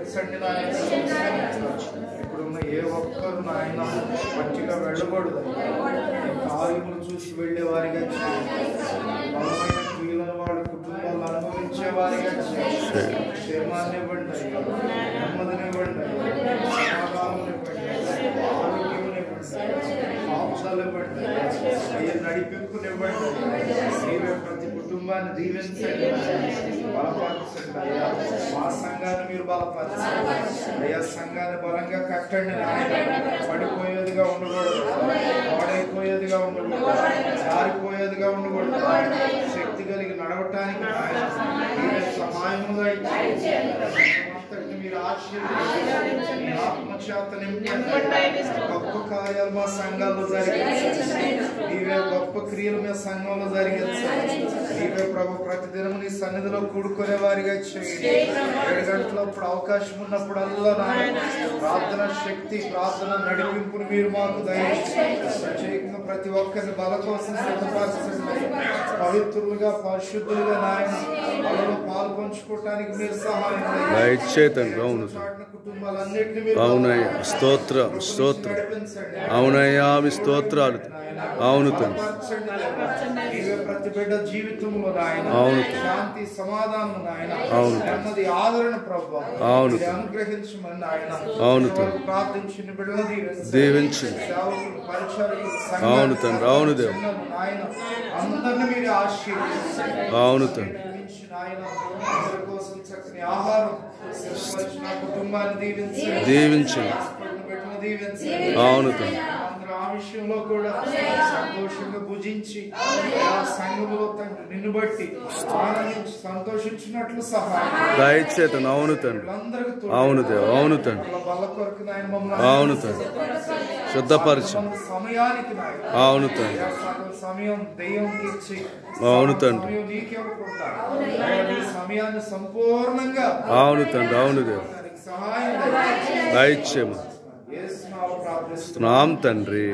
నడిపించండి నాయన. ఇప్పుడున్న ఏ ఒక్కరు నాయన మంచిగా వెళ్ళకూడదు. కార్యములు చూసి వెళ్ళే వారిగా బలమైన క్రియలను వాడి కుటుంబాలు అనుభవించే వారిగా క్షేమాన్ని ఇవ్వండి, నెమ్మదినివ్వండి, సమాధానం ఇవ్వండి, ఆరోగ్యం కాపుదలు ఇవ్వండి, అయ్యే నడిపింపునివ్వండి. నీవే ప్రతి కుటుంబాన్ని దీవించండి, బలపరచండి అయ్యా. మా సంఘాన్ని మీరు బలపరచండి అయ్యా. సంఘాన్ని బలంగా కట్టండి నాయన. పడిపోయేదిగా ఉండకూడదు, పాడైపోయేదిగా ఉండకూడదు, జారిపోయేదిగా ఉండకూడదు. శక్తి కలిగి నడవటానికి నాయన సహాయముగా మీరు ఆశీర్వదించి ఆత్మచేత నింపండి. గొప్ప కార్యాలు మా సంఘాల్లో జరిగించండి. నీవే గొప్ప క్రియలు మీ సంఘంలో జరిగించండి. నీవే ప్రభు ప్రతిదినం నీ సన్నిధిలో కూడుకునే వారిగా చేయండి. 7 గంటలప్పుడు అవకాశం ఉన్నప్పుడల్లా ప్రార్థన శక్తి, ప్రార్థన నడిపింపును మీరు మాకు దయచేయండి. ప్రత్యేకంగా ప్రతి ఒక్కరిని బల కోసం సిద్ధపరచండి. పవిత్రులుగా పరిశుద్ధులుగా నాయన వాళ్ళలో పాలు పంచుకోవటానికి మీరు సహాయం చేయండి. అవునయ్యా, స్తోత్రం స్తోత్రం. అవునయ్యా, మీ స్తోత్రాలు. అవును తండ్రి. ప్రతి బిడ్డ జీవితంలో అవును శాంతి సమాధానం నాయన, అవును నెమ్మది ఆదరణ ప్రభు అవును అనుగ్రహించమని నాయన. అవును ప్రార్థించిన బిడ్డలు దీవించండి. అవును తండ్రి. అవును దేవు. అందరినీ మీరు ఆశీర్వదించండి. అవును తండ్రి. కోసం చక్కని ఆహారం కుటుంబాన్ని దీవించండి. అవును తండ్రి. ఆ విషయంలో కూడా సంతోషంగా భుజించి సంఘములో తండ్రి నిన్ను బట్టి ఆనందించి సంతోషించినట్లు సహాయం దయచేతను. అవును తండ్రి. అవును దేవు. అవును తండ్రి. బల్ల కొరకు అవును తండ్రి. శుద్ధపరచు సమయానికి అవును తండ్రి. సమయం దెయ్యంకి ఇచ్చి అవును తండ్రి. నీకేమనుకుంటా సమయాన్ని సంపూర్ణంగా అవును తండ్రి. అవును దేవు. సహాయం దయచేమ ప్రార్థిస్తున్నాం తండ్రి.